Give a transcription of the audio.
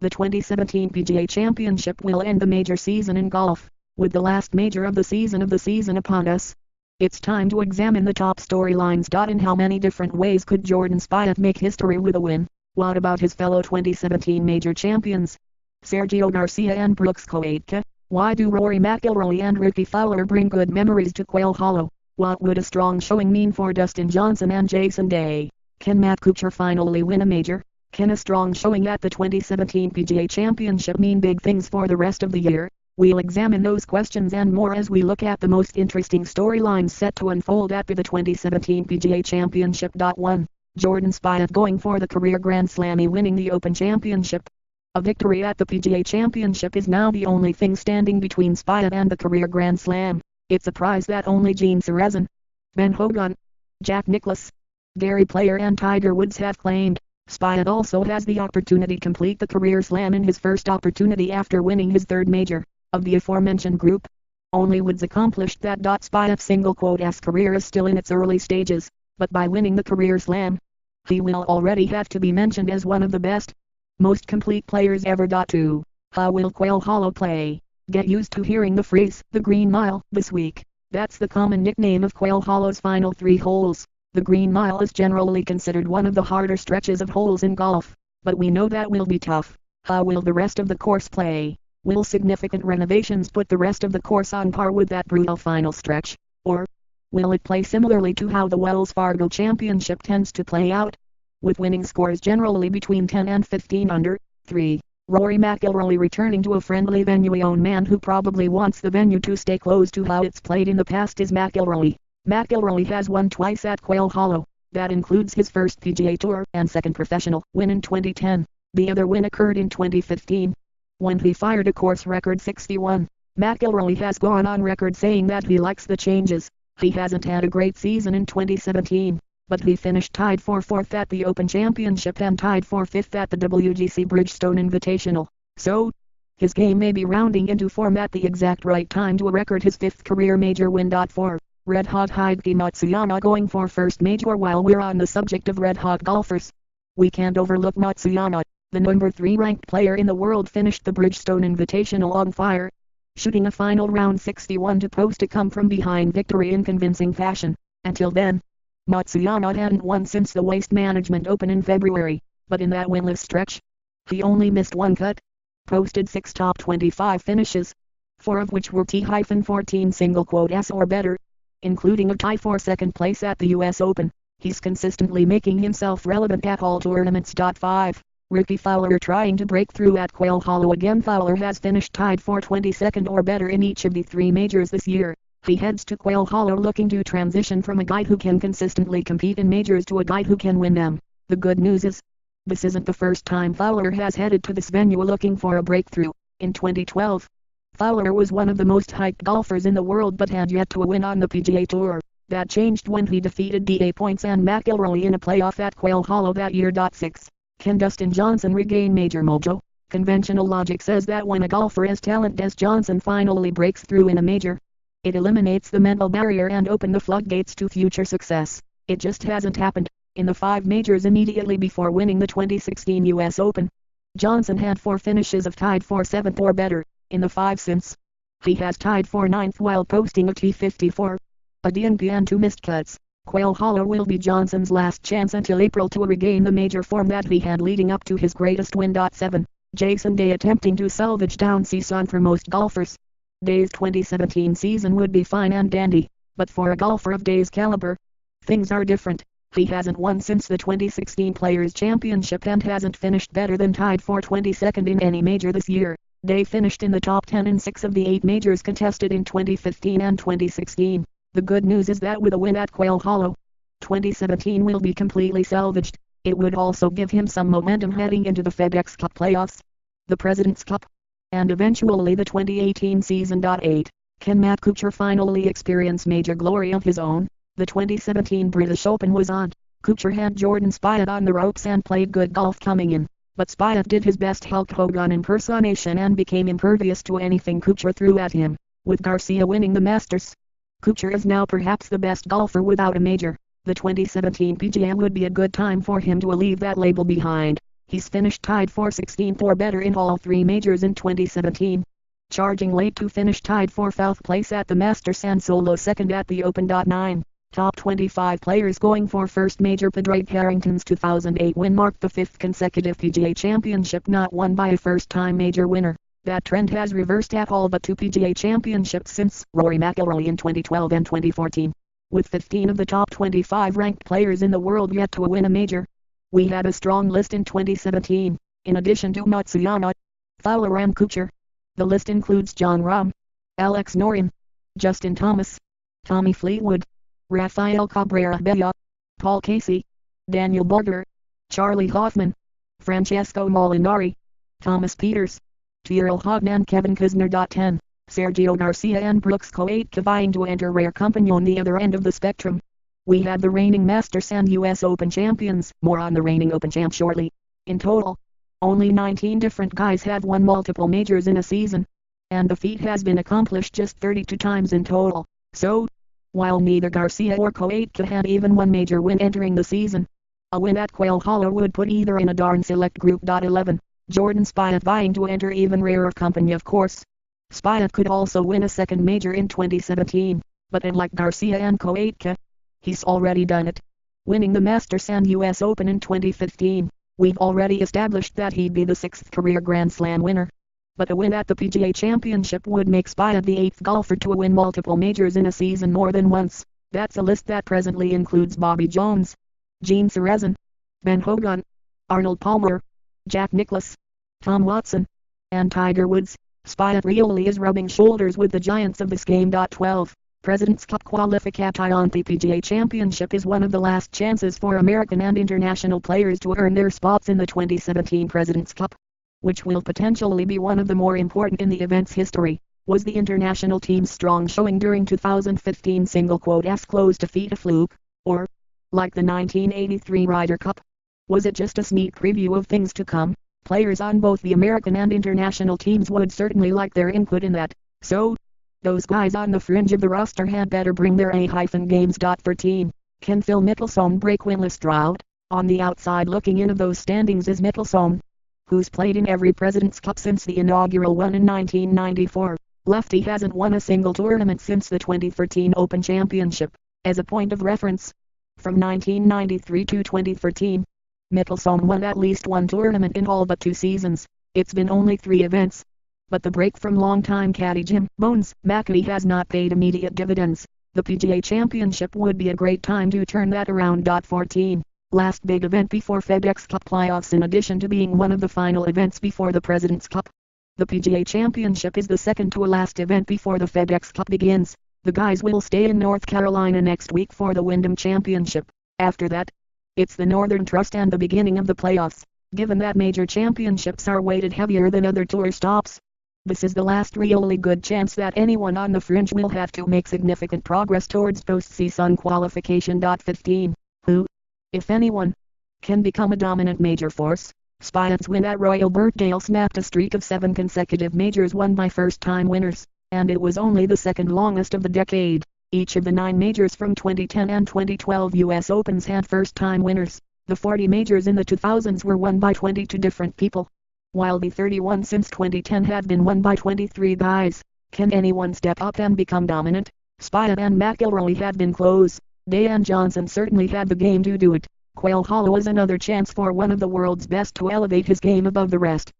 The 2017 PGA Championship will end the major season in golf, with the last major of the season upon us. It's time to examine the top storylines. In how many different ways could Jordan Spieth make history with a win? What about his fellow 2017 major champions, Sergio Garcia and Brooks Koepka? Why do Rory McIlroy and Ricky Fowler bring good memories to Quail Hollow? What would a strong showing mean for Dustin Johnson and Jason Day? Can Matt Kuchar finally win a major? Can a strong showing at the 2017 PGA Championship mean big things for the rest of the year? We'll examine those questions and more as we look at the most interesting storylines set to unfold at the 2017 PGA Championship. 1. Jordan Spieth going for the career Grand Slam, winning the Open Championship. A victory at the PGA Championship is now the only thing standing between Spieth and the career Grand Slam. It's a prize that only Gene Sarazen, Ben Hogan, Jack Nicklaus, Gary Player and Tiger Woods have claimed. Spieth also has the opportunity to complete the career slam in his first opportunity after winning his third major. Of the aforementioned group, only Woods accomplished that. Spieth's career is still in its early stages, but by winning the career slam, he will already have to be mentioned as one of the best, most complete players ever. 2. How will Quail Hollow play? Get used to hearing the phrase, the Green Mile, this week. That's the common nickname of Quail Hollow's final 3 holes. The Green Mile is generally considered one of the harder stretches of holes in golf, but we know that will be tough. How will the rest of the course play? Will significant renovations put the rest of the course on par with that brutal final stretch? Or will it play similarly to how the Wells Fargo Championship tends to play out, with winning scores generally between 10 and 15 under? 3. Rory McIlroy returning to a friendly venue. A young man who probably wants the venue to stay close to how it's played in the past is McIlroy. McIlroy has won twice at Quail Hollow. That includes his first PGA Tour and second professional win in 2010. The other win occurred in 2015, when he fired a course record 61. McIlroy has gone on record saying that he likes the changes. He hasn't had a great season in 2017, but he finished tied for 4th at the Open Championship and tied for 5th at the WGC Bridgestone Invitational. So, his game may be rounding into form at the exact right time to record his 5th career major win. 4. Red Hot Hideki Matsuyama going for first major. While we're on the subject of red hot golfers, we can't overlook Matsuyama. The number 3 ranked player in the world finished the Bridgestone Invitational on fire, shooting a final round 61 to post a come-from-behind victory in convincing fashion. Until then, Matsuyama hadn't won since the Waste Management Open in February, but in that winless stretch, he only missed one cut, posted 6 top 25 finishes, 4 of which were T-14 S or better, including a tie for second place at the US Open. He's consistently making himself relevant at all tournaments. 5. Ricky Fowler trying to break through at Quail Hollow again. Fowler has finished tied for 22nd or better in each of the 3 majors this year. He heads to Quail Hollow looking to transition from a guy who can consistently compete in majors to a guy who can win them. The good news is, this isn't the first time Fowler has headed to this venue looking for a breakthrough. In 2012, Fowler was one of the most hyped golfers in the world but had yet to win on the PGA Tour. That changed when he defeated D.A. Points and McIlroy in a playoff at Quail Hollow that year. 6. Can Dustin Johnson regain major mojo? Conventional logic says that when a golfer as talented as Johnson finally breaks through in a major, it eliminates the mental barrier and opens the floodgates to future success. It just hasn't happened. In the 5 majors immediately before winning the 2016 US Open, Johnson had 4 finishes of tied for 7th or better. In the 5 since, he has tied for 9th while posting a T54, a DNP and 2 missed cuts. Quail Hollow will be Johnson's last chance until April to regain the major form that he had leading up to his greatest win. 7. Jason Day attempting to salvage down season. For most golfers, Day's 2017 season would be fine and dandy, but for a golfer of Day's caliber, things are different. He hasn't won since the 2016 Players Championship and hasn't finished better than tied for 22nd in any major this year. Day finished in the top 10 in 6 of the 8 majors contested in 2015 and 2016. The good news is that with a win at Quail Hollow, 2017 will be completely salvaged. It would also give him some momentum heading into the FedEx Cup playoffs, the President's Cup, and eventually the 2018 season. 8. Can Matt Kuchar finally experience major glory of his own? The 2017 British Open was on. Kuchar had Jordan Spieth on the ropes and played good golf coming in, but Spieth did his best Hulk Hogan impersonation and became impervious to anything Kuchar threw at him. With Garcia winning the Masters, Kuchar is now perhaps the best golfer without a major. The 2017 PGA would be a good time for him to leave that label behind. He's finished tied for 16th or better in all three majors in 2017. Charging late to finish tied for 4th place at the Masters and solo second at the Open. 9. Top 25 players going for first major. Padraig Harrington's 2008 win marked the 5th consecutive PGA Championship not won by a first-time major winner. That trend has reversed at all but 2 PGA Championships since Rory McIlroy in 2012 and 2014. With 15 of the top 25 ranked players in the world yet to win a major, we had a strong list in 2017. In addition to Matsuyama, Fowler and Kuchar, the list includes Jon Rahm, Alex Noren, Justin Thomas, Tommy Fleetwood, Rafael Cabrera Bello, Paul Casey, Daniel Berger, Charlie Hoffman, Francesco Molinari, Thomas Pieters, Tyrrell Hatton and Kevin Kisner. 10. Sergio Garcia and Brooks Koepka vying to enter rare company on the other end of the spectrum. We had the reigning Masters and US Open champions. More on the reigning Open champ shortly. In total, only 19 different guys have won multiple majors in a season, and the feat has been accomplished just 32 times in total. So, while neither Garcia or Koepka had even one major win entering the season, a win at Quail Hollow would put either in a darn select group. 11. Jordan Spieth vying to enter even rarer company. Of course, Spieth could also win a second major in 2017, but unlike Garcia and Koepka, he's already done it, winning the Masters and US Open in 2015. We've already established that he'd be the 6th career Grand Slam winner. But a win at the PGA Championship would make Spieth the 8th golfer to win multiple majors in a season more than once. That's a list that presently includes Bobby Jones, Gene Sarazen, Ben Hogan, Arnold Palmer, Jack Nicklaus, Tom Watson, and Tiger Woods. Spieth really is rubbing shoulders with the giants of this game. 12. President's Cup qualification. The PGA Championship is one of the last chances for American and international players to earn their spots in the 2017 President's Cup, which will potentially be one of the more important in the event's history. Was the international team's strong showing during 2015 single quote S close defeat a fluke, or, like the 1983 Ryder Cup, was it just a sneak preview of things to come? Players on both the American and international teams would certainly like their input in that, so those guys on the fringe of the roster had better bring their A-games. 13. Can Phil Mickelson break winless drought? On the outside looking in of those standings is Mickelson, who's played in every President's Cup since the inaugural one in 1994. Lefty hasn't won a single tournament since the 2013 Open Championship. As a point of reference, from 1993 to 2013, Mickelson won at least one tournament in all but 2 seasons. It's been only 3 events, but the break from longtime caddy Jim Bones Mackey has not paid immediate dividends. The PGA Championship would be a great time to turn that around. 14. Last big event before FedEx Cup playoffs. In addition to being one of the final events before the President's Cup, the PGA Championship is the second to last event before the FedEx Cup begins. The guys will stay in North Carolina next week for the Wyndham Championship. After that, it's the Northern Trust and the beginning of the playoffs. Given that major championships are weighted heavier than other tour stops, this is the last really good chance that anyone on the fringe will have to make significant progress towards postseason qualification. 15. Who, if anyone, can become a dominant major force? Spieth's win at Royal Birkdale snapped a streak of 7 consecutive majors won by first-time winners, and it was only the second longest of the decade. Each of the 9 majors from 2010 and 2012 US Opens had first-time winners. The 40 majors in the 2000s were won by 22 different people, while the 31 since 2010 had been won by 23 guys. Can anyone step up and become dominant? Spieth and McIlroy had been close. Day and Johnson certainly had the game to do it. Quail Hollow is another chance for one of the world's best to elevate his game above the rest.